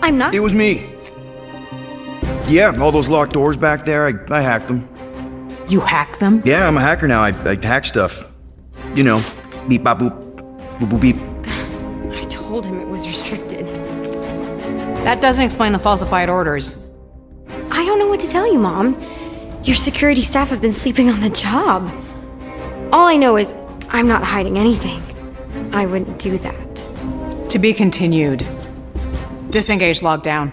I'm not. It was me. Yeah, all those locked doors back there, I hacked them. You hack them? Yeah, I'm a hacker now. I hack stuff. You know, beep, bop, boop, boop, boop, beep. I told him it was restricted. That doesn't explain the falsified orders. I don't know what to tell you, Mom. Your security staff have been sleeping on the job. All I know is I'm not hiding anything. I wouldn't do that. To be continued. Disengage lockdown.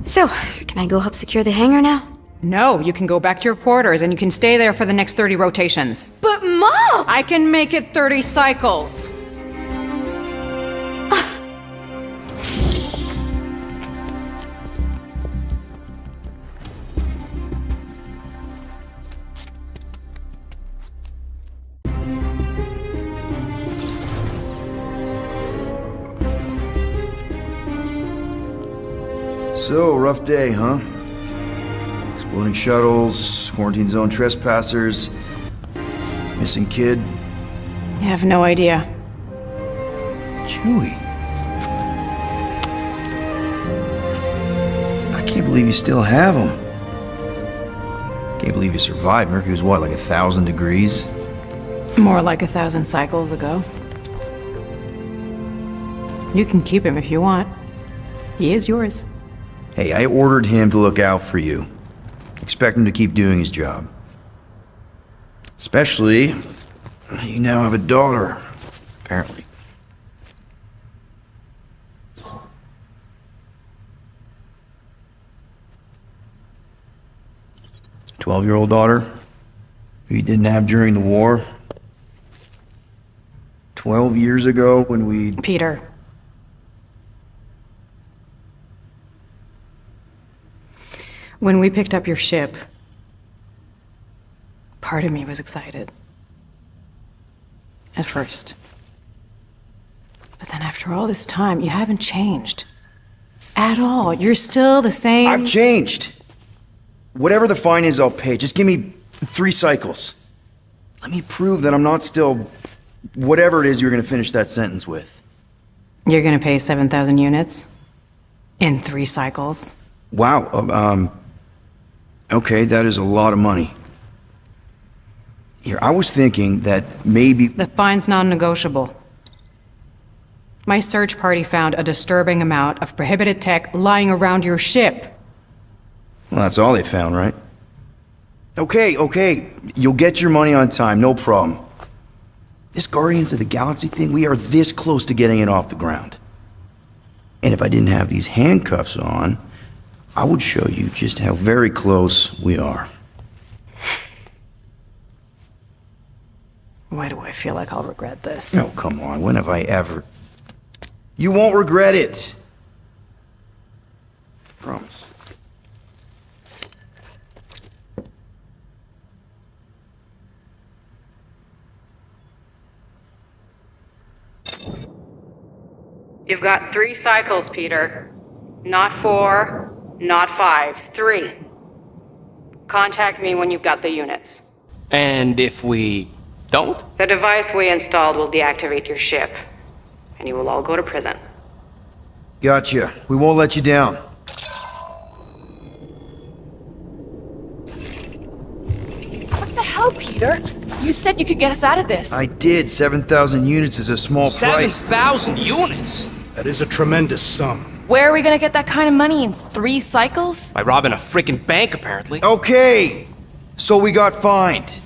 So, can I go help secure the hangar now? No, you can go back to your quarters and you can stay there for the next 30 rotations. But Mom! I can make it 30 cycles. So, rough day, huh? Exploding shuttles, quarantine zone trespassers, missing kid. I have no idea. Chewie. I can't believe you still have him. Can't believe you survived. Mercury was what, like 1,000 degrees? More like 1,000 cycles ago. You can keep him if you want. He is yours. Hey, I ordered him to look out for you. Expect him to keep doing his job. Especially, you now have a daughter, apparently. A 12-year-old daughter who you didn't have during the war. 12 years ago when we... Peter. When we picked up your ship, part of me was excited. At first. But then after all this time, you haven't changed. At all. You're still the same. I've changed. Whatever the fine is, I'll pay. Just give me 3 cycles. Let me prove that I'm not still whatever it is you're gonna finish that sentence with. You're gonna pay 7,000 units? In 3 cycles? Wow, okay, that is a lot of money. Here, I was thinking that maybe... The fine's non-negotiable. My search party found a disturbing amount of prohibited tech lying around your ship. Well, that's all they found, right? Okay, you'll get your money on time, no problem. This Guardians of the Galaxy thing, we are this close to getting it off the ground. And if I didn't have these handcuffs on, I would show you just how very close we are. Why do I feel like I'll regret this? Oh, come on, when have I ever... You won't regret it. Promise. You've got 3 cycles, Peter. Not 4, not 5, 3. Contact me when you've got the units. And if we don't? The device we installed will deactivate your ship, and you will all go to prison. Gotcha. We won't let you down. What the hell, Peter? You said you could get us out of this. I did. 7,000 units is a small price. 7,000 units? That is a tremendous sum. Where are we gonna get that kind of money in 3 cycles? By robbing a freaking bank, apparently. Okay, so we got fined.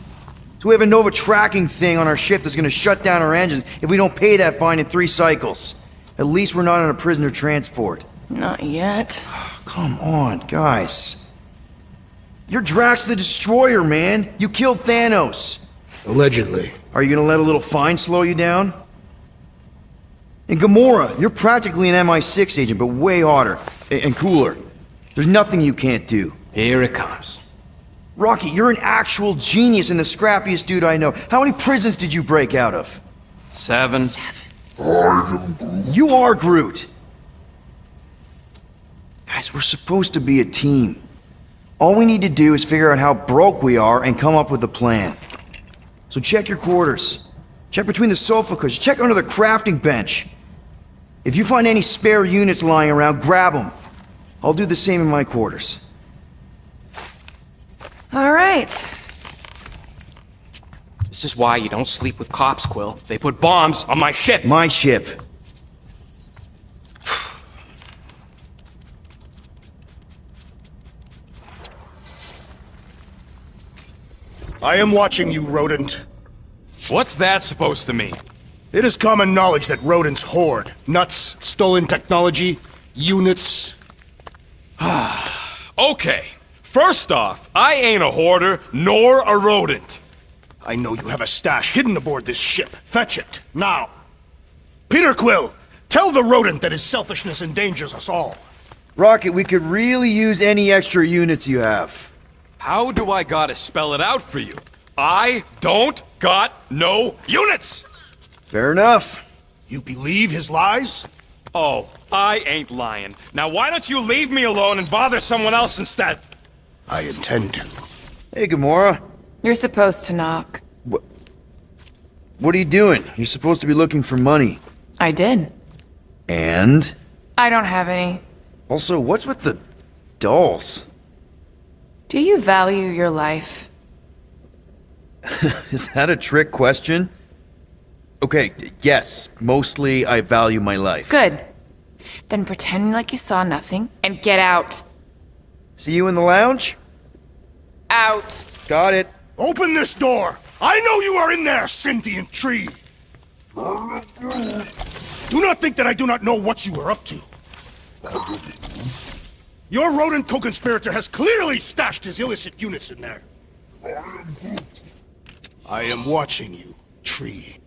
So we have a Nova tracking thing on our ship that's gonna shut down our engines if we don't pay that fine in 3 cycles. At least we're not on a prisoner transport. Not yet. Come on, guys. You're Drax the Destroyer, man. You killed Thanos. Allegedly. Are you gonna let a little fine slow you down? And Gamora, you're practically an MI6 agent, but way hotter and cooler. There's nothing you can't do. Here it comes. Rocky, you're an actual genius and the scrappiest dude I know. How many prisons did you break out of? 7. You are Groot. Guys, we're supposed to be a team. All we need to do is figure out how broke we are and come up with a plan. So check your quarters. Check between the sofa cushions. Check under the crafting bench. If you find any spare units lying around, grab them. I'll do the same in my quarters. All right. This is why you don't sleep with cops, Quill. They put bombs on my ship. My ship. I am watching you, rodent. What's that supposed to mean? It is common knowledge that rodents hoard nuts, stolen technology, units. Okay, first off, I ain't a hoarder nor a rodent. I know you have a stash hidden aboard this ship. Fetch it, now. Peter Quill, tell the rodent that his selfishness endangers us all. Rocket, we could really use any extra units you have. How do I gotta spell it out for you? I don't got no units! Fair enough. You believe his lies? Oh, I ain't lying. Now why don't you leave me alone and bother someone else instead? I intend to. Hey, Gamora. You're supposed to knock. What are you doing? You're supposed to be looking for money. I did. And? I don't have any. Also, what's with the dolls? Do you value your life? Is that a trick question? Okay, yes, mostly I value my life. Good. Then pretend like you saw nothing and get out. See you in the lounge? Out. Got it. Open this door! I know you are in there, sentient tree! Do not think that I do not know what you are up to. Your rodent co-conspirator has clearly stashed his illicit units in there. I am watching you, tree.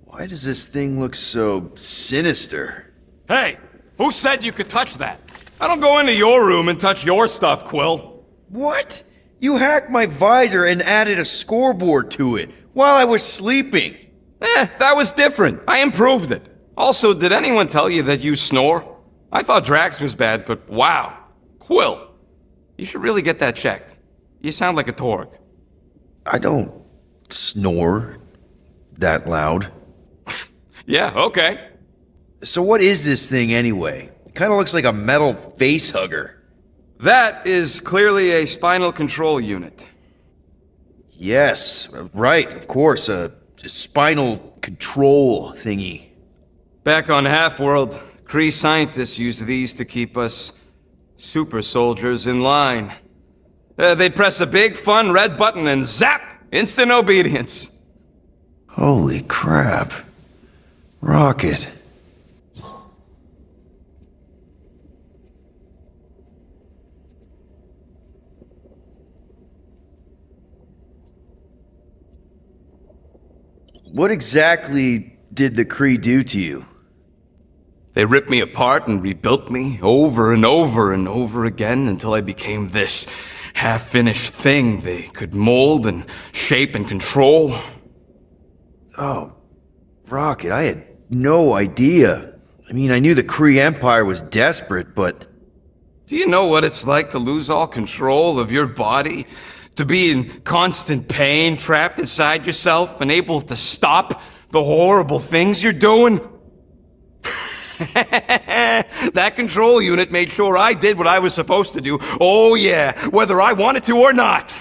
Why does this thing look so sinister? Hey, who said you could touch that? I don't go into your room and touch your stuff, Quill. What? You hacked my visor and added a scoreboard to it while I was sleeping. That was different. I improved it. Also, did anyone tell you that you snore? I thought Drax was bad, but wow. Quill, you should really get that checked. You sound like a Torg. I don't snore that loud. Yeah, okay. So what is this thing anyway? It kind of looks like a metal face hugger. That is clearly a spinal control unit. Yes, right, of course, a spinal control thingy. Back on Half-World, Kree scientists use these to keep us super soldiers in line. They'd press a big, fun red button and zap! Instant obedience. Holy crap. Rocket. What exactly did the Kree do to you? They ripped me apart and rebuilt me over and over and over again until I became this half-finished thing they could mold and shape and control. Oh, Rocket, I had no idea. I mean, I knew the Kree Empire was desperate, but... Do you know what it's like to lose all control of your body? To be in constant pain, trapped inside yourself, unable to stop the horrible things you're doing? That control unit made sure I did what I was supposed to do. Oh yeah, whether I wanted to or not.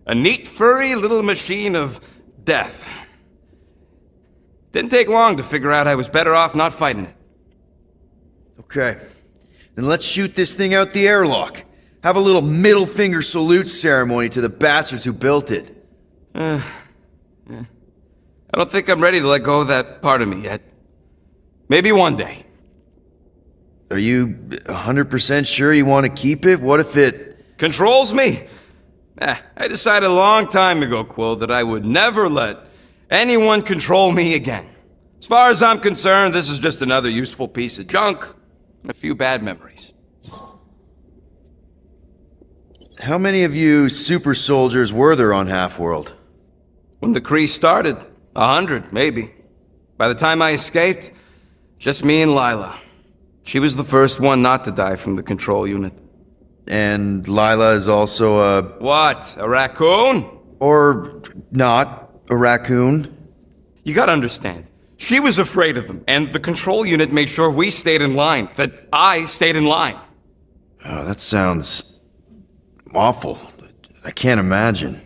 A neat, furry little machine of death. Didn't take long to figure out I was better off not fighting it. Okay, then let's shoot this thing out the airlock. Have a little middle finger salute ceremony to the bastards who built it. I don't think I'm ready to let go of that part of me yet. Maybe one day. Are you 100% sure you want to keep it? What if it... Controls me? I decided a long time ago, Quill, that I would never let anyone control me again. As far as I'm concerned, this is just another useful piece of junk and a few bad memories. How many of you super soldiers were there on Half-World? When the Kree started, 100, maybe. By the time I escaped, just me and Lila. She was the first one not to die from the control unit. And Lila is also a... What? A raccoon? or not, a raccoon. You gotta understand. She was afraid of him, and the control unit made sure we stayed in line, that I stayed in line. Oh, that sounds awful. I can't imagine.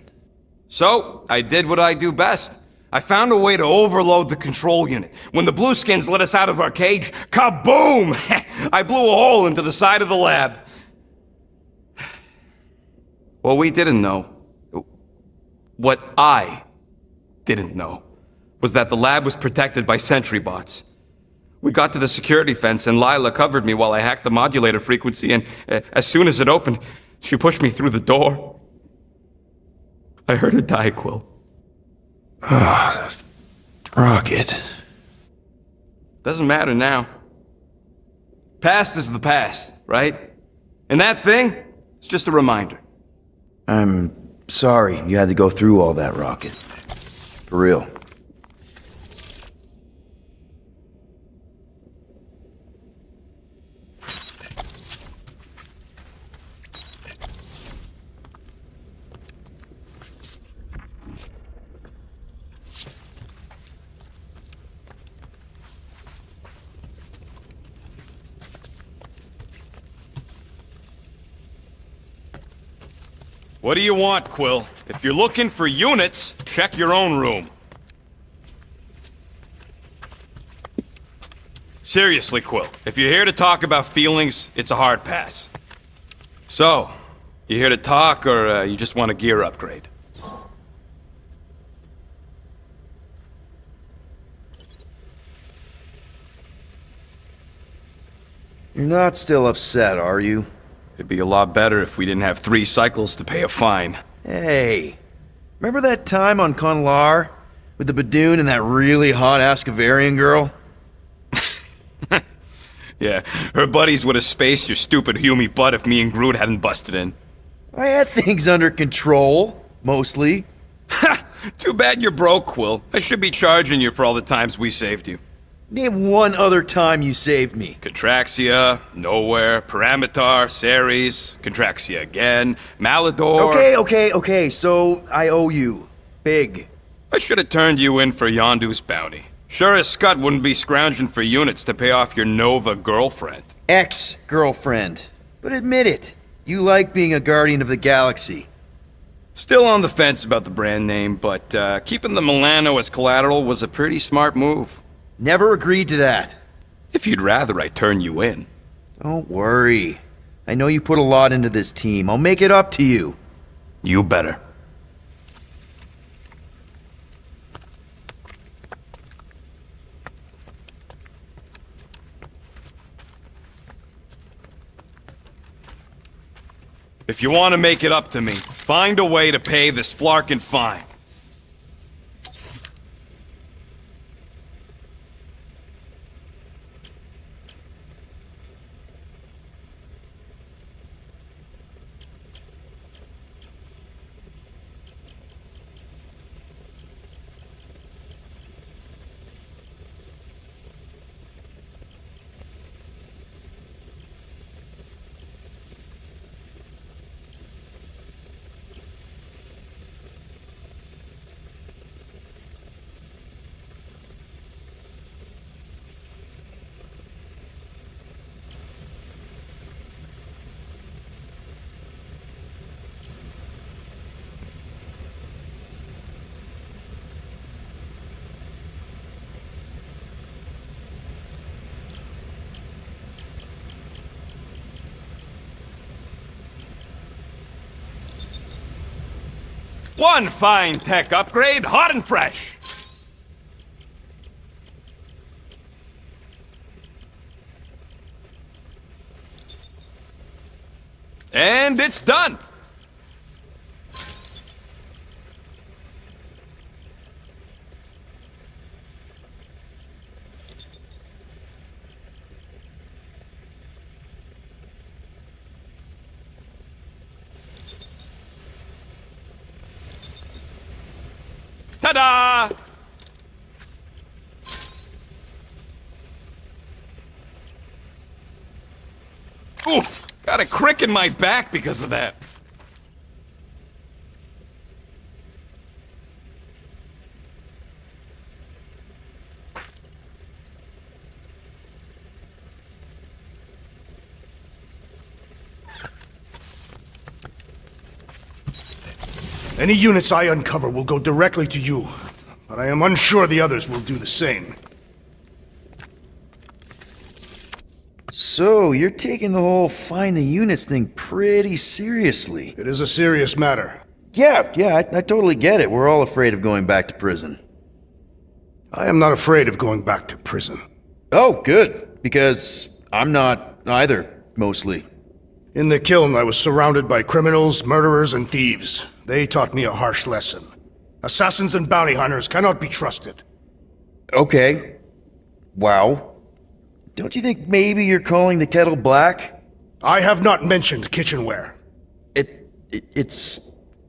So, I did what I do best. I found a way to overload the control unit. When the Blueskins let us out of our cage, kaboom! I blew a hole into the side of the lab. What we didn't know, what I didn't know, was that the lab was protected by sentry bots. We got to the security fence and Lila covered me while I hacked the modulator frequency, and as soon as it opened, she pushed me through the door. I heard her die, Quill. Ah, Rocket. Doesn't matter now. Past is the past, right? And that thing, it's just a reminder. I'm sorry you had to go through all that, Rocket. For real. What do you want, Quill? If you're looking for units, check your own room. Seriously, Quill, if you're here to talk about feelings, it's a hard pass. So, you here to talk, or you just want a gear upgrade? You're not still upset, are you? It'd be a lot better if we didn't have 3 cycles to pay a fine. Hey, remember that time on Conlar? With the Badoon and that really hot Ascavarian girl? Yeah, her buddies would have spaced your stupid Hume butt if me and Groot hadn't busted in. I had things under control, mostly. Ha! Too bad you're broke, Quill. I should be charging you for all the times we saved you. Name one other time you saved me. Contraxia, Nowhere, Paramitar, Ceres, Contraxia again, Malador... Okay, so I owe you. Big. I should have turned you in for Yondu's bounty. Sure as Scott wouldn't be scrounging for units to pay off your Nova girlfriend. Ex-girlfriend. But admit it, you like being a Guardian of the Galaxy. Still on the fence about the brand name, but keeping the Milano as collateral was a pretty smart move. Never agreed to that. If you'd rather I turn you in. Don't worry. I know you put a lot into this team. I'll make it up to you. You better. If you want to make it up to me, find a way to pay this Flarkin fine. One fine tech upgrade, hot and fresh. And it's done. Ta-da! Oof! Got a crick in my back because of that. Any units I uncover will go directly to you, but I am unsure the others will do the same. So, you're taking the whole find the units thing pretty seriously. It is a serious matter. Yeah, I totally get it. We're all afraid of going back to prison. I am not afraid of going back to prison. Oh, good. Because I'm not either, mostly. In the kiln, I was surrounded by criminals, murderers, and thieves. They taught me a harsh lesson. Assassins and bounty hunters cannot be trusted. Okay. Wow. Don't you think maybe you're calling the kettle black? I have not mentioned kitchenware. It's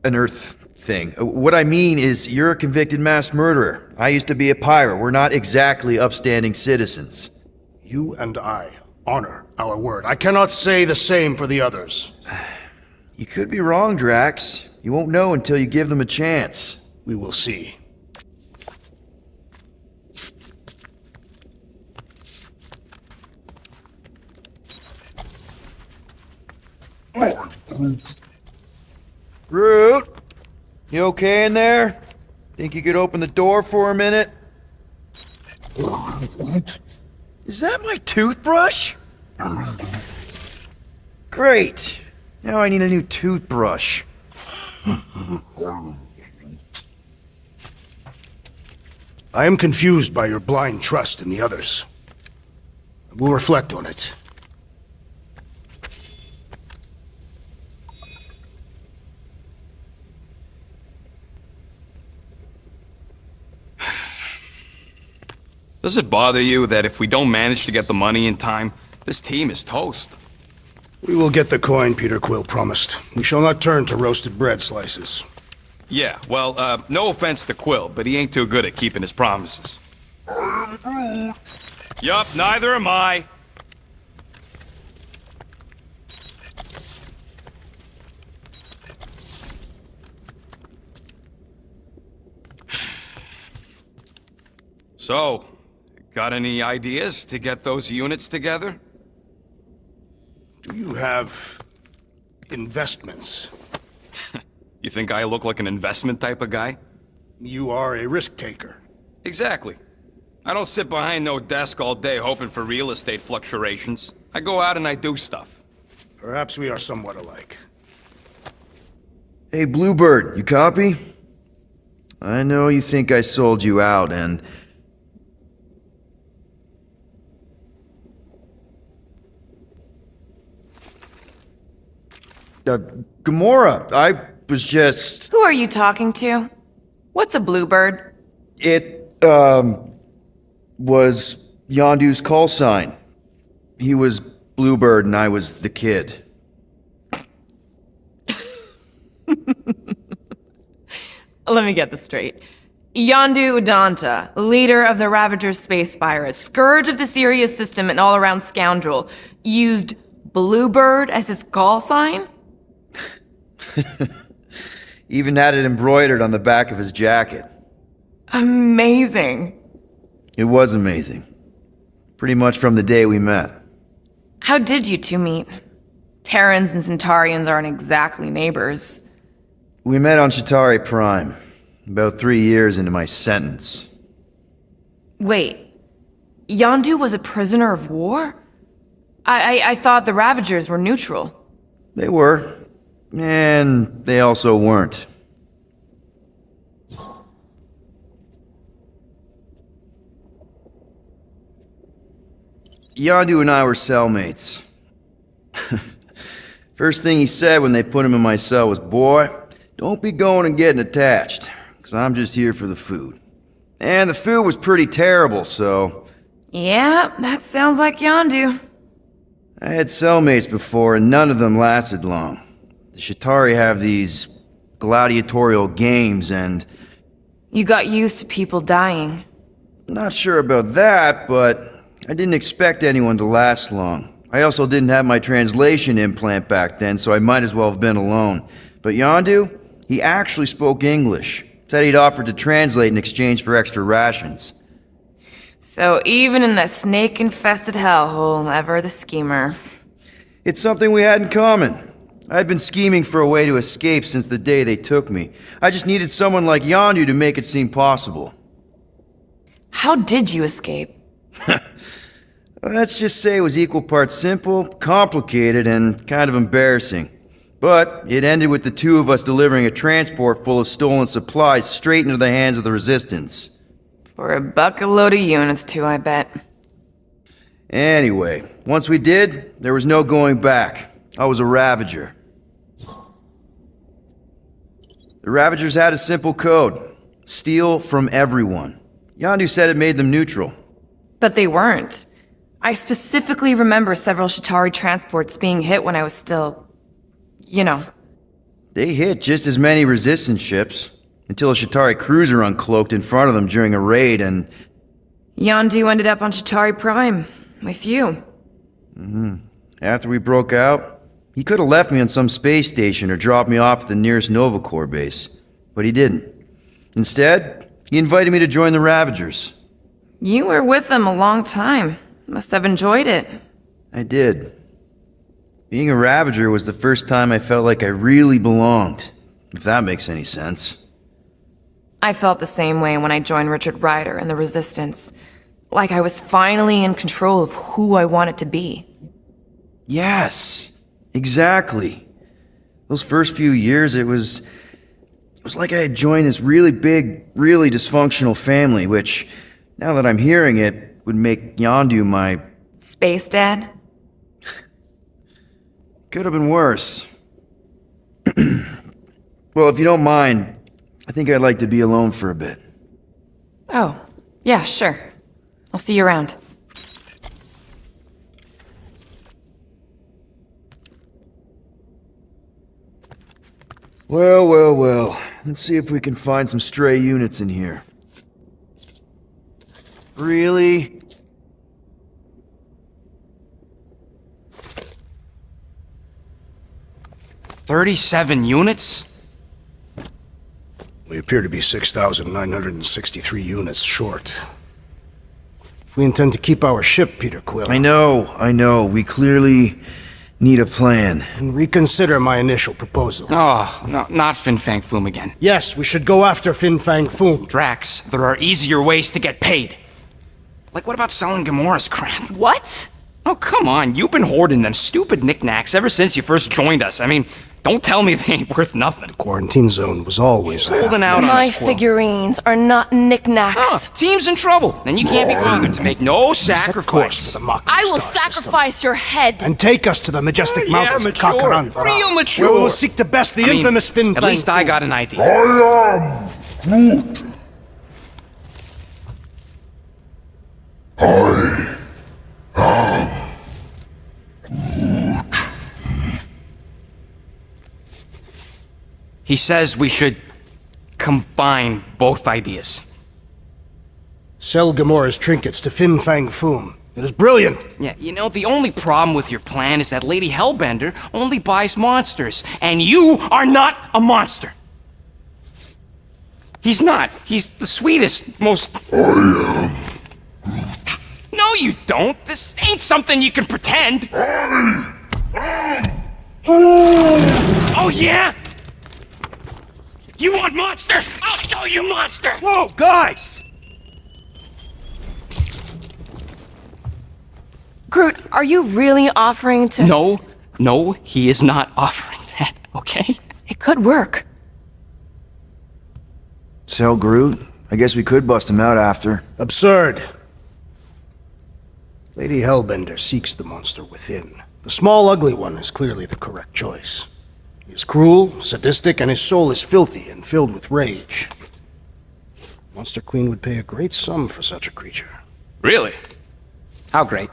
an Earth thing. What I mean is, you're a convicted mass murderer. I used to be a pirate. We're not exactly upstanding citizens. You and I honor our word. I cannot say the same for the others. You could be wrong, Drax. You won't know until you give them a chance. We will see. Groot, you okay in there? Think you could open the door for a minute? Is that my toothbrush? Great. Now I need a new toothbrush. I am confused by your blind trust in the others. We'll reflect on it. Does it bother you that if we don't manage to get the money in time, this team is toast? We will get the coin Peter Quill promised. We shall not turn to roasted bread slices. Yeah, well, no offense to Quill, but he ain't too good at keeping his promises. Yup, neither am I. So, got any ideas to get those units together? Do you have investments? You think I look like an investment type of guy? You are a risk taker. Exactly. I don't sit behind no desk all day hoping for real estate fluctuations. I go out and I do stuff. Perhaps we are somewhat alike. Hey, Bluebird, you copy? I know you think I sold you out, and... Gamora, I was just... Who are you talking to? What's a bluebird? It, was Yondu's call sign. He was Bluebird and I was the kid. Let me get this straight. Yondu Udanta, leader of the Ravagers Space Spire, scourge of the Sirius system and all-around scoundrel, used Bluebird as his call sign? Even had it embroidered on the back of his jacket. Amazing. It was amazing. Pretty much from the day we met. How did you two meet? Terrans and Centaurians aren't exactly neighbors. We met on Chitauri Prime, about 3 years into my sentence. Wait, Yondu was a prisoner of war? I thought the Ravagers were neutral. They were, and they also weren't. Yondu and I were cellmates. First thing he said when they put him in my cell was, "Boy, don't be going and getting attached, 'cause I'm just here for the food." And the food was pretty terrible, so... Yeah, that sounds like Yondu. I had cellmates before, and none of them lasted long. The Chitauri have these gladiatorial games, and... You got used to people dying. Not sure about that, but I didn't expect anyone to last long. I also didn't have my translation implant back then, so I might as well have been alone. But Yondu, he actually spoke English. Said he'd offered to translate in exchange for extra rations. So even in that snake-infested hellhole, ever the schemer. It's something we had in common. I'd been scheming for a way to escape since the day they took me. I just needed someone like Yondu to make it seem possible. How did you escape? Let's just say it was equal parts simple, complicated, and kind of embarrassing. But it ended with the two of us delivering a transport full of stolen supplies straight into the hands of the Resistance. For a bucket-load of units, too, I bet. Anyway, once we did, there was no going back. I was a Ravager. The Ravagers had a simple code. Steal from everyone. Yondu said it made them neutral. But they weren't. I specifically remember several Shatari transports being hit when I was still... you know. They hit just as many Resistance ships, until a Shatari cruiser uncloaked in front of them during a raid and... Yondu ended up on Shatari Prime, with you. After we broke out, he could have left me on some space station or dropped me off at the nearest Nova Corps base. But he didn't. Instead, he invited me to join the Ravagers. You were with them a long time. Must have enjoyed it. I did. Being a Ravager was the first time I felt like I really belonged, if that makes any sense. I felt the same way when I joined Richard Ryder and the Resistance. Like I was finally in control of who I wanted to be. Yes, exactly. Those first few years, it was like I had joined this really big, really dysfunctional family, which, now that I'm hearing it, would make Yondu my... Space Dad? Could have been worse. Well, if you don't mind, I think I'd like to be alone for a bit. Oh, yeah, sure. I'll see you around. Well, well, well. Let's see if we can find some stray units in here. Really? $37 units? We appear to be 6,963 units short. If we intend to keep our ship, Peter Quill... I know. We clearly need a plan. And reconsider my initial proposal. Oh, no, not Fin Fang Foom again. Yes, we should go after Fin Fang Foom. Drax, there are easier ways to get paid. Like, what about selling Gamora's crap? What? Oh, come on, you've been hoarding them stupid knickknacks ever since you first joined us. I mean, don't tell me they ain't worth nothing. Quarantine zone was always there. Holding out on My us, Quill. figurines are not knickknacks. Oh, team's in trouble, and you can't be bothered to make no Set course sacrifice. for the Mockery I will Star sacrifice system. your head. And take us to the majestic Yeah, mountains of mature. Kakarandra. Real mature. Where we will seek to best the I mean, infamous Fin at Fang least I Foom. got an idea. He says we should combine both ideas. Sell Gamora's trinkets to Fin Fang Foom. It is brilliant. Yeah, you know, the only problem with your plan is that Lady Hellbender only buys monsters, and you are not a monster. He's not. He's the sweetest, most... I am Groot. No, you don't. This ain't something you can pretend. Oh, yeah? You want monster? I'll show you monster! Whoa, guys! Groot, are you really offering to... No, he is not offering that, okay? It could work. Sell Groot? I guess we could bust him out after. Absurd. Lady Hellbender seeks the monster within. The small, ugly one is clearly the correct choice. He is cruel, sadistic, and his soul is filthy and filled with rage. Monster Queen would pay a great sum for such a creature. Really? How great?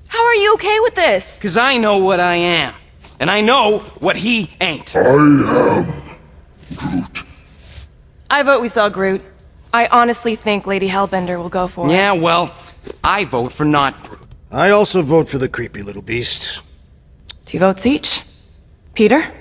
How are you okay with this? Because I know what I am. And I know what he ain't. I vote we sell Groot. I honestly think Lady Hellbender will go for it. Yeah, well, I vote for not Groot. I also vote for the creepy little beast. 2 votes each. Peter?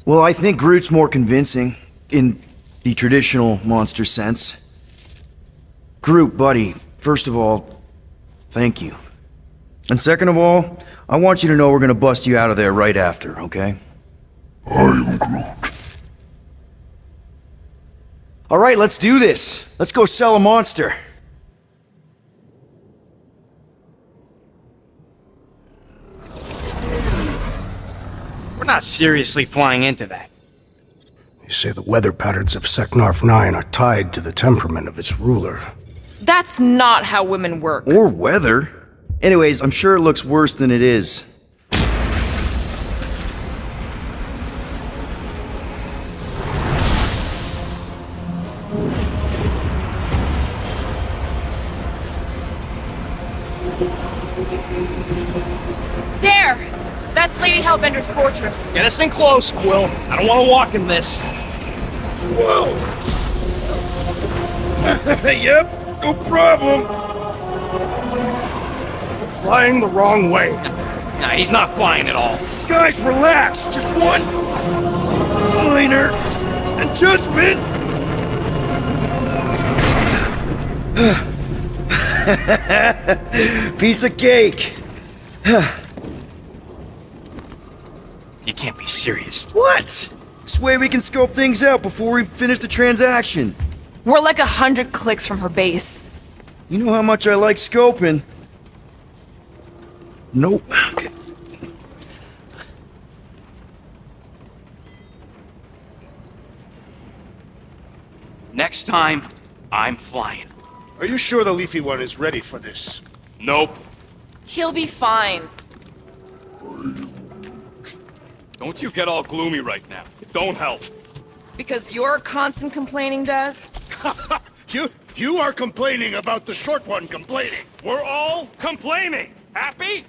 Well, I think Groot's more convincing, in the traditional monster sense. Groot, buddy, first of all, thank you. And second of all, I want you to know we're gonna bust you out of there right after, okay? I'm Groot. Alright, let's do this. Let's go sell a monster. We're not seriously flying into that. They say the weather patterns of Seknarf 9 are tied to the temperament of its ruler. That's not how women work. Or weather. Anyways, I'm sure it looks worse than it is. There! That's Lady Hellbender's fortress. Get us in close, Quill. I don't want to walk in this. Whoa! Yep, no problem. Flying the wrong way. Nah, he's not flying at all. Guys, relax. Just one minor adjustment. Piece of cake. You can't be serious. What? This way we can scope things out before we finish the transaction. We're like 100 clicks from her base. You know how much I like scoping. Nope. Okay. Next time, I'm flying. Are you sure the Leafy One is ready for this? Nope. He'll be fine. Don't you get all gloomy right now. It don't help. Because your constant complaining does? You are complaining about the short one complaining. We're all complaining. Happy?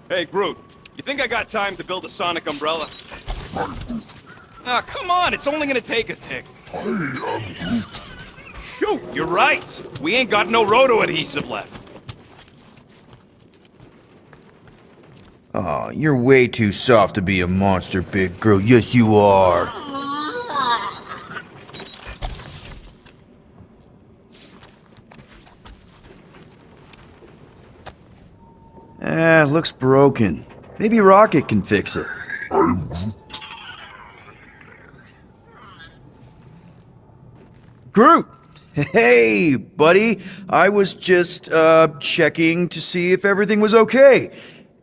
Hey, Groot. You think I got time to build a sonic umbrella? Ah, come on. It's only gonna take a tick. Shoot, you're right. We ain't got no roto adhesive left. Aw, you're way too soft to be a monster, big girl. Yes, you are. Looks broken. Maybe Rocket can fix it. Groot! Hey, buddy. I was just, checking to see if everything was okay.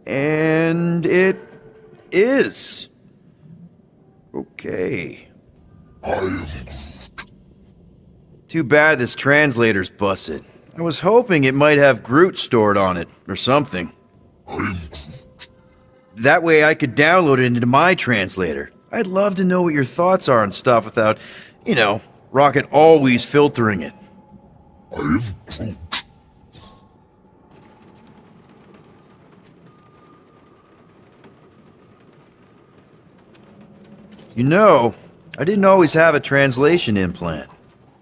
And it is. Okay. Too bad this translator's busted. I was hoping it might have Groot stored on it, or something. That way I could download it into my translator. I'd love to know what your thoughts are on stuff without, Rocket always filtering it. I didn't always have a translation implant.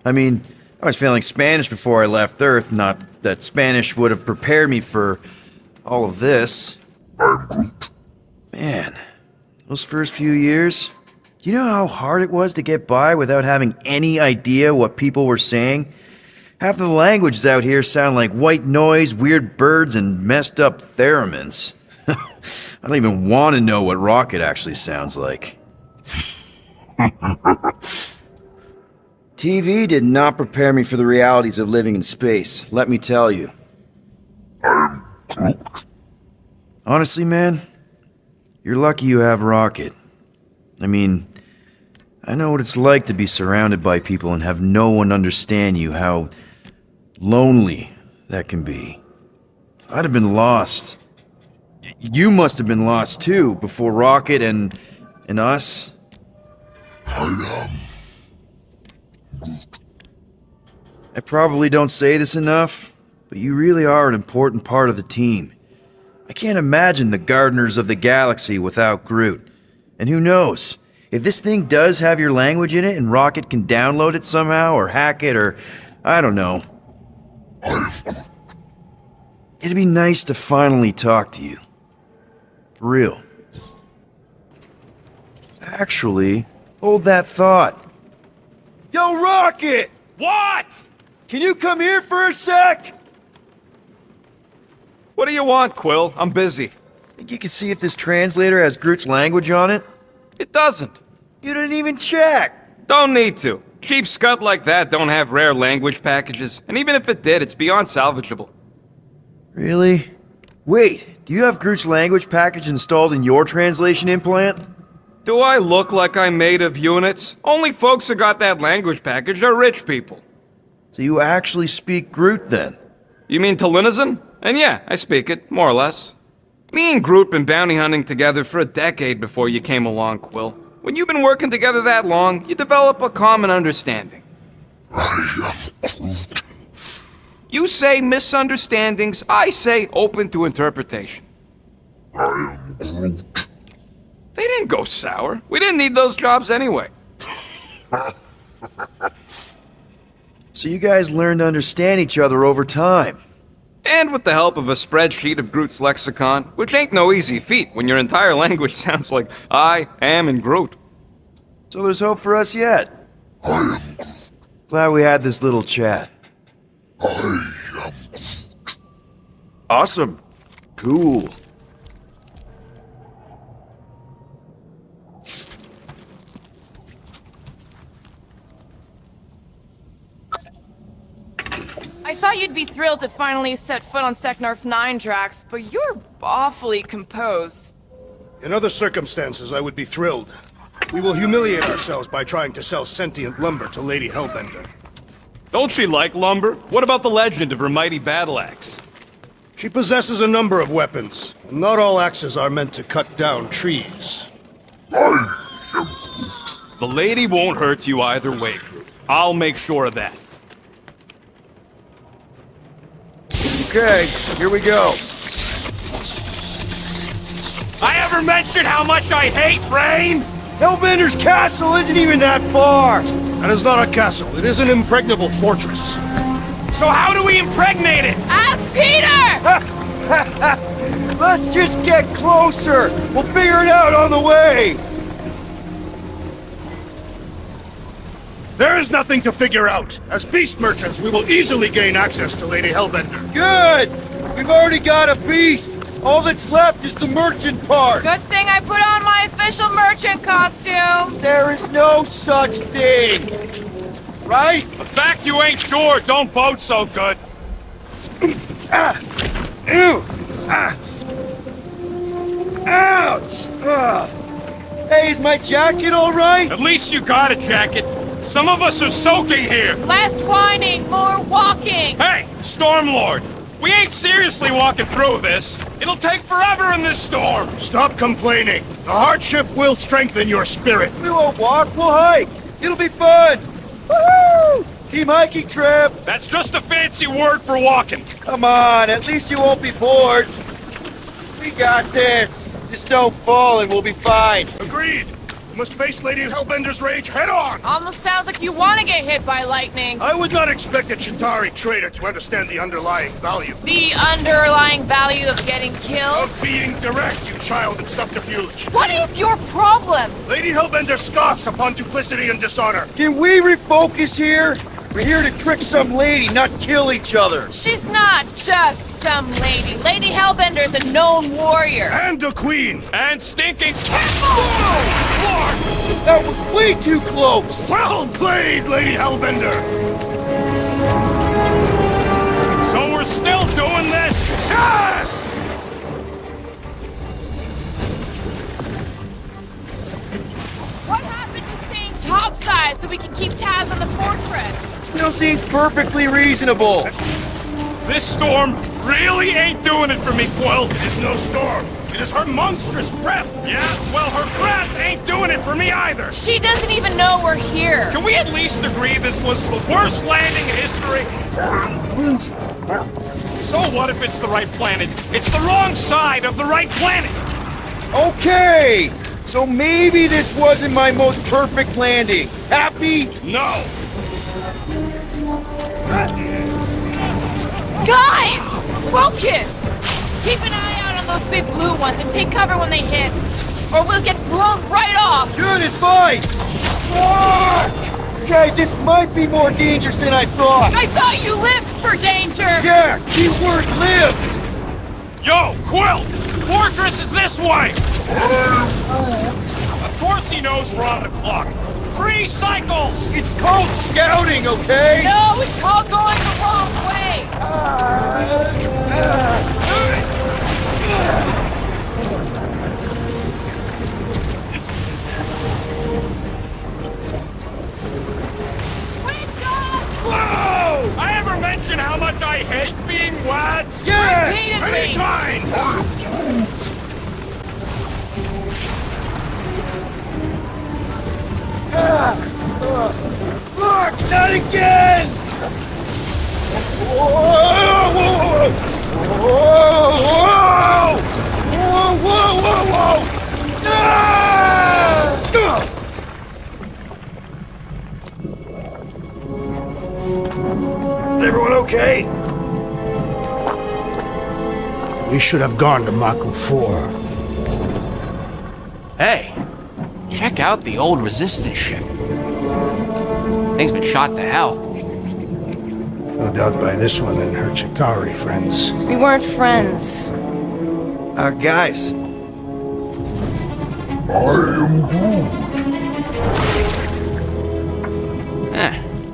I mean, I was failing Spanish before I left Earth, not that Spanish would have prepared me for all of this. Man, those first few years, do you know how hard it was to get by without having any idea what people were saying? Half of the languages out here sound like white noise, weird birds, and messed up theremins. I don't even want to know what Rocket actually sounds like. TV did not prepare me for the realities of living in space, let me tell you. Honestly, man, you're lucky you have Rocket. I mean, I know what it's like to be surrounded by people and have no one understand you, how lonely that can be. I'd have been lost. You must have been lost too, before Rocket and us. I probably don't say this enough, but you really are an important part of the team. I can't imagine the Gardeners of the Galaxy without Groot. And who knows? If this thing does have your language in it and Rocket can download it somehow or hack it or I don't know. It'd be nice to finally talk to you. For real. Actually, hold that thought. Yo, Rocket! What? Can you come here for a sec? What do you want, Quill? I'm busy. Think you can see if this translator has Groot's language on it? It doesn't. You didn't even check! Don't need to. Cheap scud like that don't have rare language packages, and even if it did, it's beyond salvageable. Really? Wait, do you have Groot's language package installed in your translation implant? Do I look like I'm made of units? Only folks who got that language package are rich people. So you actually speak Groot then? You mean Talinisan? And yeah, I speak it, more or less. Me and Groot been bounty hunting together for a decade before you came along, Quill. When you've been working together that long, you develop a common understanding. You say misunderstandings, I say open to interpretation. They didn't go sour. We didn't need those jobs anyway. So you guys learned to understand each other over time. And with the help of a spreadsheet of Groot's lexicon, which ain't no easy feat when your entire language sounds like I am and Groot. So there's hope for us yet. Glad we had this little chat. Awesome. Cool. I thought you'd be thrilled to finally set foot on Seknarf 9, Drax, but you're awfully composed. In other circumstances, I would be thrilled. We will humiliate ourselves by trying to sell sentient lumber to Lady Hellbender. Don't she like lumber? What about the legend of her mighty battle axe? She possesses a number of weapons, and not all axes are meant to cut down trees. The lady won't hurt you either way, Groot. I'll make sure of that. Okay, here we go. I ever mentioned how much I hate rain? Hellbender's castle isn't even that far! That is not a castle, it is an impregnable fortress. So how do we impregnate it? Ask Peter! Let's just get closer! We'll figure it out on the way! There is nothing to figure out. As beast merchants, we will easily gain access to Lady Hellbender. Good! We've already got a beast! All that's left is the merchant part! Good thing I put on my official merchant costume. There is no such thing! Right? The fact you ain't sure don't bode so good. Ew! Ouch! Hey, is my jacket all right? At least you got a jacket. Some of us are soaking here. Less whining, more walking. Hey, Stormlord! We ain't seriously walking through this. It'll take forever in this storm. Stop complaining. The hardship will strengthen your spirit. We won't walk, we'll hike! It'll be fun! Woohoo! Team hiking trip! That's just a fancy word for walking. Come on, at least you won't be bored. We got this. Just don't fall and we'll be fine. Agreed. We must face Lady Hellbender's rage head on. Almost sounds like you want to get hit by lightning. I would not expect a Chitauri trader to understand the underlying value. The underlying value of getting killed? Of being direct, you child of subterfuge. What is your problem? Lady Hellbender scoffs upon duplicity and dishonor. Can we refocus here? We're here to trick some lady, not kill each other. She's not just some lady. Lady Hellbender's a known warrior. And a queen. And stinking That was way too close! Well played, Lady Hellbender. So we're still doing this? Yes! What happened to staying topside so we can keep tabs on the fortress? Still seems perfectly reasonable. This storm really ain't doing it for me, Quill. It is no storm. It is her monstrous breath! Yeah, well, her breath ain't doing it for me either! She doesn't even know we're here. Can we at least agree this was the worst landing in history? So what if it's the right planet? It's the wrong side of the right planet! Okay! So maybe this wasn't my most perfect landing. Happy? No! Guys! Focus! Keep an eye out on those big blue ones and take cover when they hit. Or we'll get blown right off! Good advice! Okay, this might be more dangerous than I thought. I thought you lived for danger! Yeah, keyword live! Yo, Quill! Fortress is this way! Of course he knows we're on the clock. 3 cycles! It's called scouting, okay? No, it's called going the wrong way! Wind us! Whoa! I ever mention how much I hate being wet? Yes! Many times! Look, not again! Whoa! Whoa! Whoa! Whoa! Whoa! Whoa! Whoa! Ah! Everyone okay? We should have gone to Maku 4. Hey, check out the old Resistance ship. Thing's been shot to hell. No doubt by this one and her Chitauri friends. We weren't friends. Guys.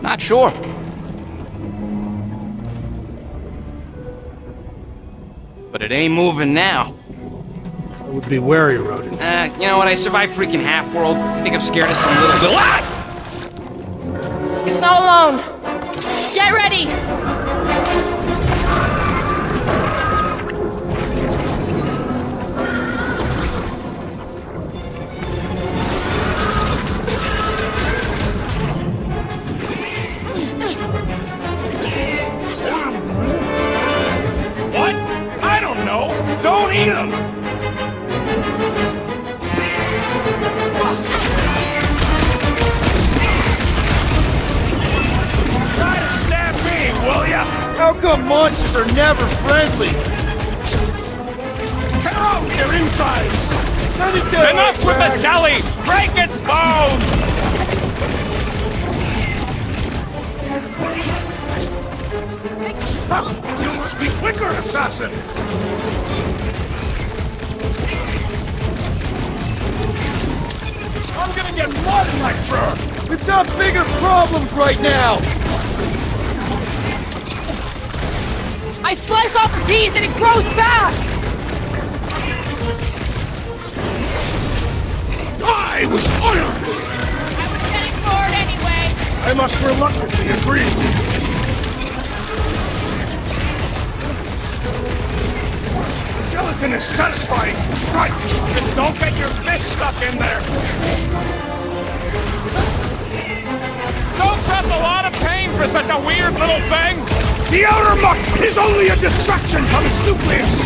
Not sure. But it ain't moving now. I would be wary, Rodent. You know what? I survived freaking Half-World. I think I'm scared of some little... Ah! It's not alone. Get ready! What? I don't know! Don't eat them! Try to stab me, will ya? How come monsters are never friendly? Tear out their insides! Send it down! Enough with the jelly! Break its bones! You must be quicker, assassin! I'm gonna get mud in my fur! We've got bigger problems right now! I slice off the piece and it grows back! I was honored! I was heading for it anyway! I must reluctantly agree. Gelatin is satisfying. Strike! Just don't get your fist stuck in there! Don't have a lot of pain for such a weird little thing! The outer muck is only a distraction from its nucleus!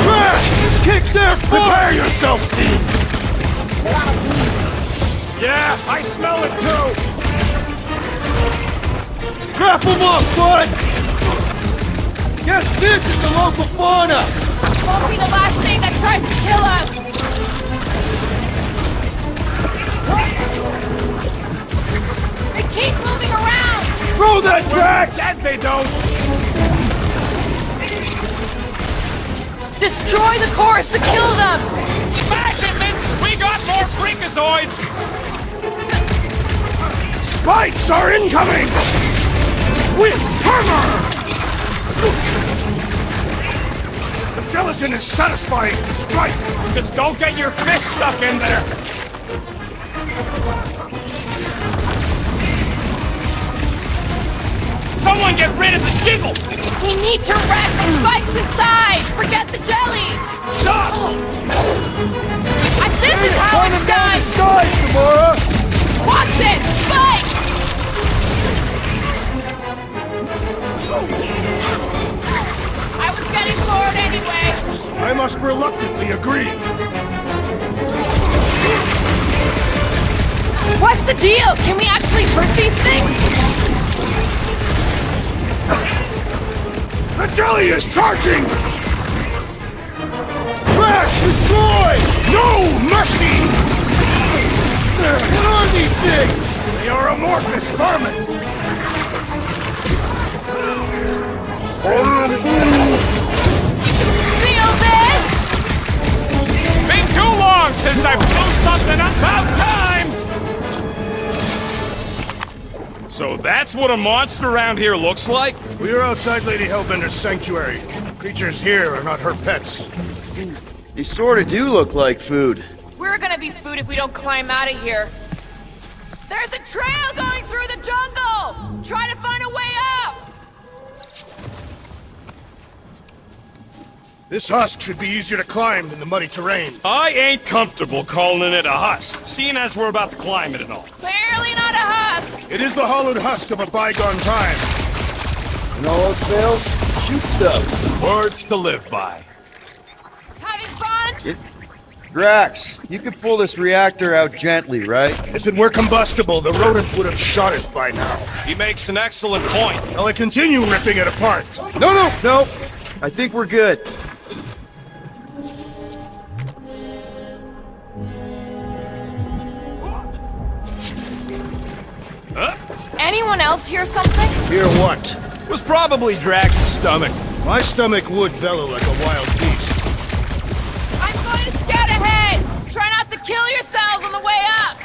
Crash! Kick their butt! Prepare yourself, Fiend! Yeah, I smell it too! Wrap them up, bud! Guess this is the local fauna! Won't be the last thing that tries to kill us! They keep moving around! Throw that tracks! Dead they don't! Destroy the cores to kill them! Smash it, Vince! We got more freakazoids! Spikes are incoming! With hammer! The gelatin is satisfying. Strike! Just don't get your fist stuck in there! Someone get rid of the jiggle! We need to wreck the spikes inside! Forget the jelly! Stop! This is how it's done! Size, Gamora! Watch it! Spike! I was getting bored anyway! I must reluctantly agree. What's the deal? Can we actually hurt these things? The jelly is charging! Drax, destroy! No mercy! What are these things? They are amorphous vermin! Feel this? Been too long since I blew something up. About time! So that's what a monster around here looks like? We are outside Lady Hellbender's sanctuary. Creatures here are not her pets. They sort of do look like food. We're gonna be food if we don't climb out of here. There's a trail going through the jungle! Try to find a way up! This husk should be easier to climb than the muddy terrain. I ain't comfortable calling it a husk, seeing as we're about to climb it and all. Clearly not a husk! It is the hollowed husk of a bygone time. And all else fails, shoot stuff. Words to live by. Having fun? Drax, you can pull this reactor out gently, right? If it were combustible, the rodents would have shot it by now. He makes an excellent point. Shall I continue ripping it apart? No. I think we're good. Anyone else hear something? Hear what? Was probably Drax's stomach. My stomach would bellow like a wild beast. I'm going to scout ahead! Try not to kill yourselves on the way up!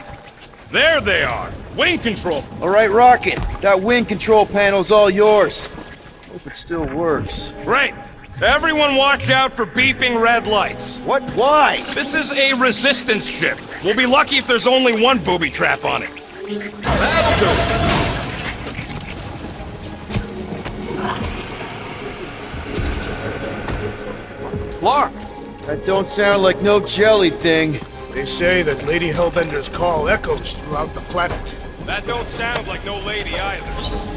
There they are. Wing control. All right, Rocket. That wing control panel's all yours. Hope it still works. Great. Everyone watch out for beeping red lights. What? Why? This is a resistance ship. We'll be lucky if there's only one booby trap on it. That'll do. Flark. That don't sound like no jelly thing. They say that Lady Hellbender's call echoes throughout the planet. That don't sound like no lady either.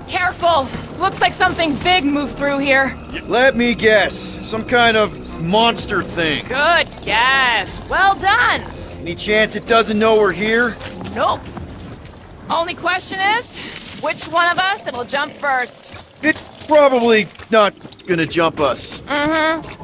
Careful! Looks like something big moved through here. Let me guess. Some kind of monster thing. Good guess. Well done. Any chance it doesn't know we're here? Nope. Only question is, which one of us it'll jump first? It's probably not gonna jump us. Mm-hmm.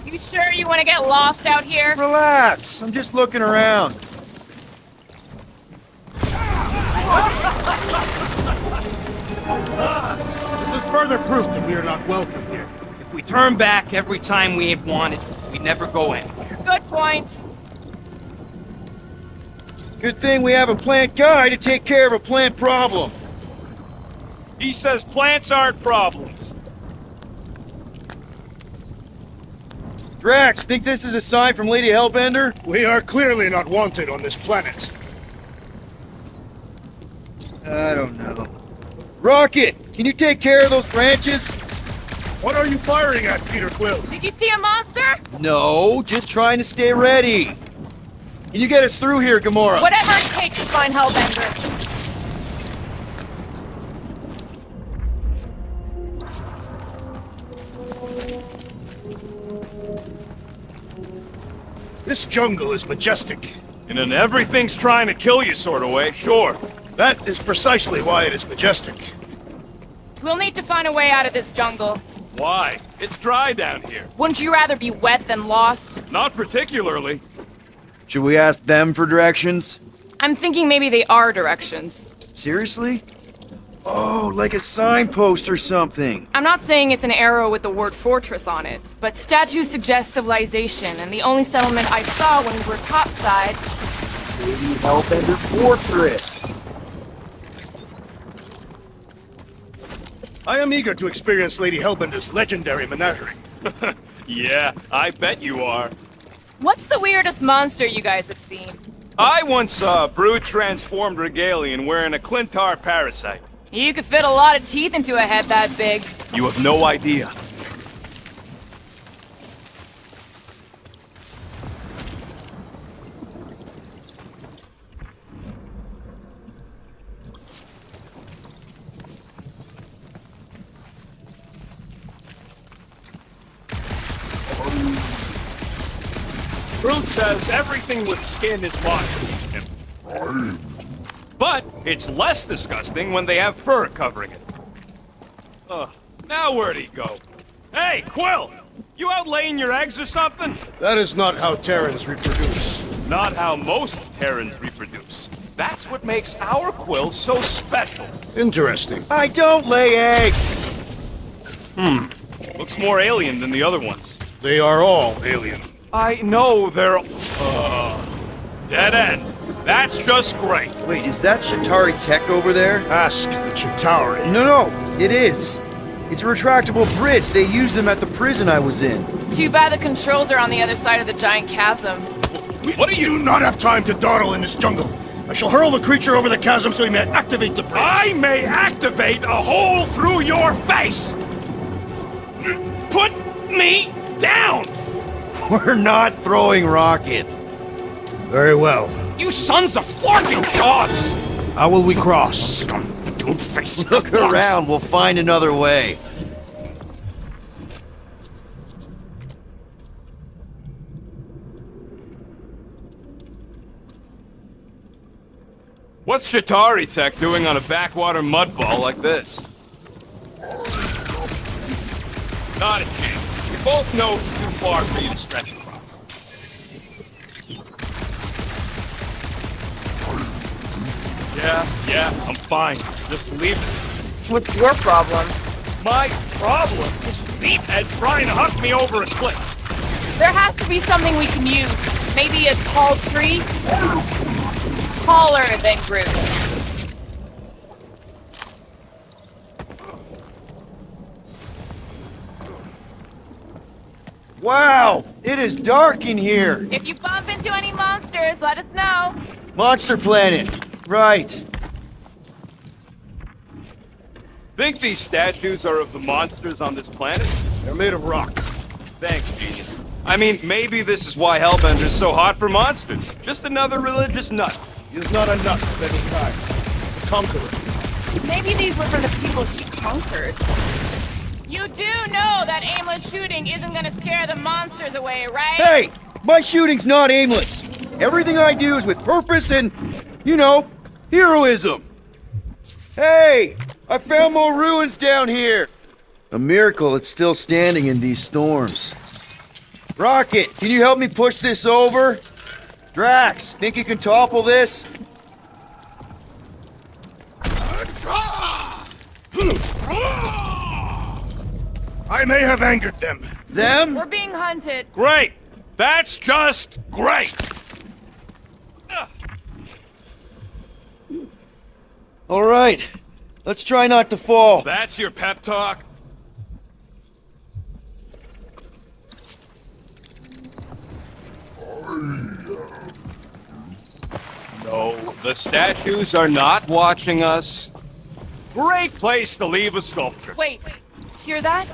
You sure you want to get lost out here? Relax. I'm just looking around. This is further proof that we are not welcome here. If we turn back every time we ain't wanted, we'd never go in. Good point. Good thing we have a plant guy to take care of a plant problem. He says plants aren't problems. Drax, think this is a sign from Lady Hellbender? We are clearly not wanted on this planet. I don't know. Rocket, can you take care of those branches? What are you firing at, Peter Quill? Did you see a monster? No, just trying to stay ready. Can you get us through here, Gamora? Whatever it takes to find Hellbender. This jungle is majestic. In an everything's trying to kill you sort of way, sure. That is precisely why it is majestic. We'll need to find a way out of this jungle. Why? It's dry down here. Wouldn't you rather be wet than lost? Not particularly. Should we ask them for directions? I'm thinking maybe they are directions. Seriously? Oh, like a signpost or something. I'm not saying it's an arrow with the word fortress on it, but statues suggest civilization, and the only settlement I saw when we were topside. Maybe Hellbender's Fortress. I am eager to experience Lady Hellbender's legendary menagerie. Yeah, I bet you are. What's the weirdest monster you guys have seen? I once saw a brood transformed Regalian wearing a Clintar parasite. You could fit a lot of teeth into a head that big. You have no idea. Brute says everything with skin is monstrous. But it's less disgusting when they have fur covering it. Now where'd he go? Hey, Quill! You out laying your eggs or something? That is not how Terrans reproduce. Not how most Terrans reproduce. That's what makes our Quill so special. Interesting. I don't lay eggs! Looks more alien than the other ones. They are all alien. I know they're... dead end. That's just great. Wait, is that Shatari tech over there? Ask the Chitauri. No, it is. It's a retractable bridge. They used them at the prison I was in. Too bad the controls are on the other side of the giant chasm. What do you do not have time to dawdle in this jungle? I shall hurl the creature over the chasm so he may activate the bridge. I may activate a hole through your face! Put me down! We're not throwing rocket. Very well. You sons of forking dogs! How will we cross? Don't face Look around, we'll find another way. What's Shatari Tech doing on a backwater mud ball like this? Not a chance. We both know it's too far for you to stretch across. Yeah, I'm fine. Just leave it. What's your problem? My problem is meathead trying to huck me over a cliff. There has to be something we can use. Maybe a tall tree? Taller than Groot. Wow, it is dark in here. If you bump into any monsters, let us know. Monster Planet. Right. Think these statues are of the monsters on this planet? They're made of rock. Thanks, genius. I mean, maybe this is why Hellbender's so hot for monsters. Just another religious nut. He is not a nut of any kind. A conqueror. Maybe these were for the people she conquered. You do know that aimless shooting isn't gonna scare the monsters away, right? Hey, my shooting's not aimless. Everything I do is with purpose and, heroism. Hey, I found more ruins down here. A miracle it's still standing in these storms. Rocket, can you help me push this over? Drax, think you can topple this? I may have angered them. Them? We're being hunted. Great! That's just great! All right, let's try not to fall. That's your pep talk? No, the statues are not watching us. Great place to leave a sculpture. Wait, hear that?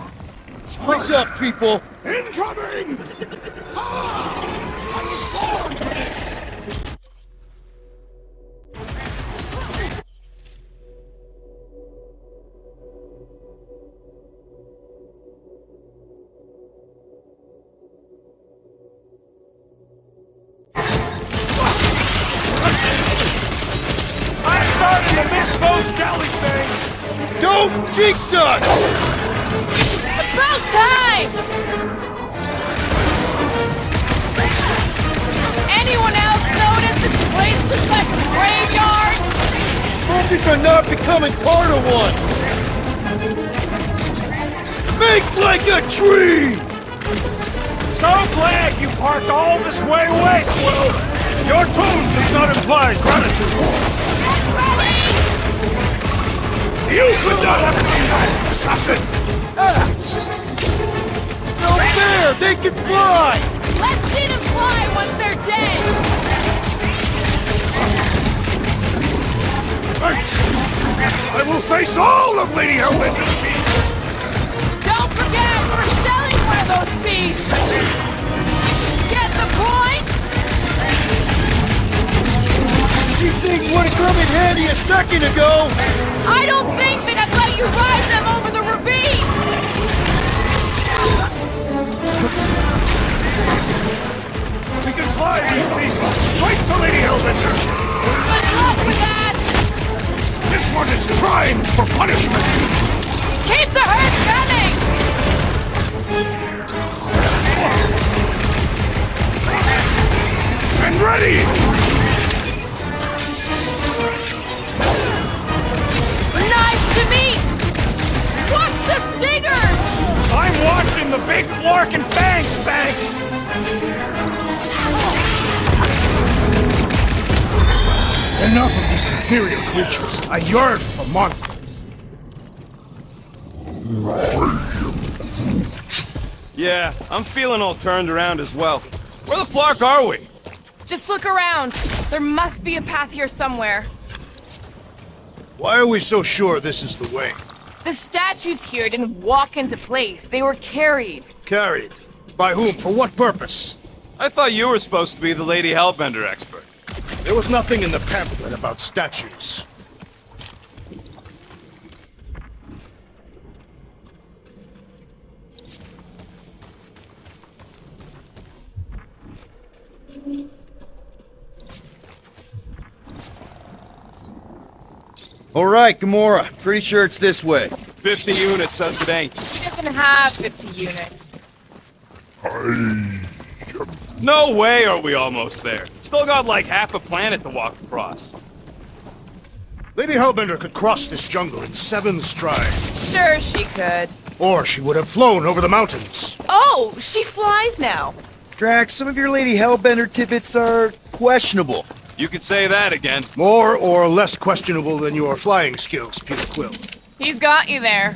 What's up, people? Incoming! I was born for this! I'm starting to miss those jelly things! Don't jinx us! About time! Anyone else notice this place looks like a graveyard? Thank you for not becoming part of one! Make like a tree! So glad you parked all this way away, Quill! Your tone does not imply gratitude. You could not have done that, assassin! No fair! They can fly! Let's see them fly once they're dead! I will face all of Lady Hellbender's beasts! Don't forget, we're selling one of those beasts! Get the point? You think would have come in handy a second ago? I don't think that I'd let you ride them over the ravine! We can fly these beasts straight to Lady Hellbender! Good luck with that! This one is primed for punishment! Keep the herd coming! And ready! Nice to meet! Watch the stingers! I'm watching the big fork and fangs, Banks! Enough of these inferior creatures. I yearn for monsters. Yeah, I'm feeling all turned around as well. Where the flark are we? Just look around. There must be a path here somewhere. Why are we so sure this is the way? The statues here didn't walk into place. They were carried. Carried. By whom? For what purpose? I thought you were supposed to be the Lady Hellbender expert. There was nothing in the pamphlet about statues. All right, Gamora. Pretty sure it's this way. 50 units says it ain't. He doesn't have 50 units. No way are we almost there. Still got like half a planet to walk across. Lady Hellbender could cross this jungle in 7 strides. Sure she could. Or she would have flown over the mountains. Oh, she flies now. Drax, some of your Lady Hellbender tidbits are questionable. You could say that again. More or less questionable than your flying skills, Peter Quill. He's got you there.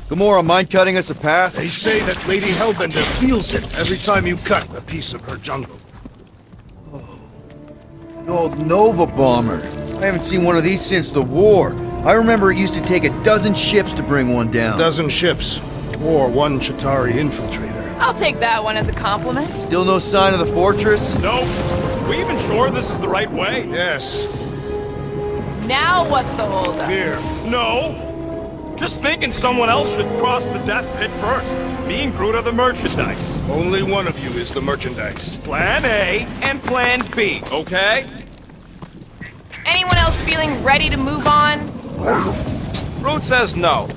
Gamora, mind cutting us a path? They say that Lady Hellbender feels it every time you cut a piece of her jungle. An old Nova bomber. I haven't seen one of these since the war. I remember it used to take 12 ships to bring one down. 12 ships. Or 1 Chitauri infiltrator. I'll take that one as a compliment. Still no sign of the fortress? Nope. We even sure this is the right way? Yes. Now what's the holdup? Fear. No. Just thinking someone else should cross the death pit first. Me and Groot are the merchandise. Only one of you is the merchandise. Plan A and Plan B, okay? Anyone else feeling ready to move on? Groot says no.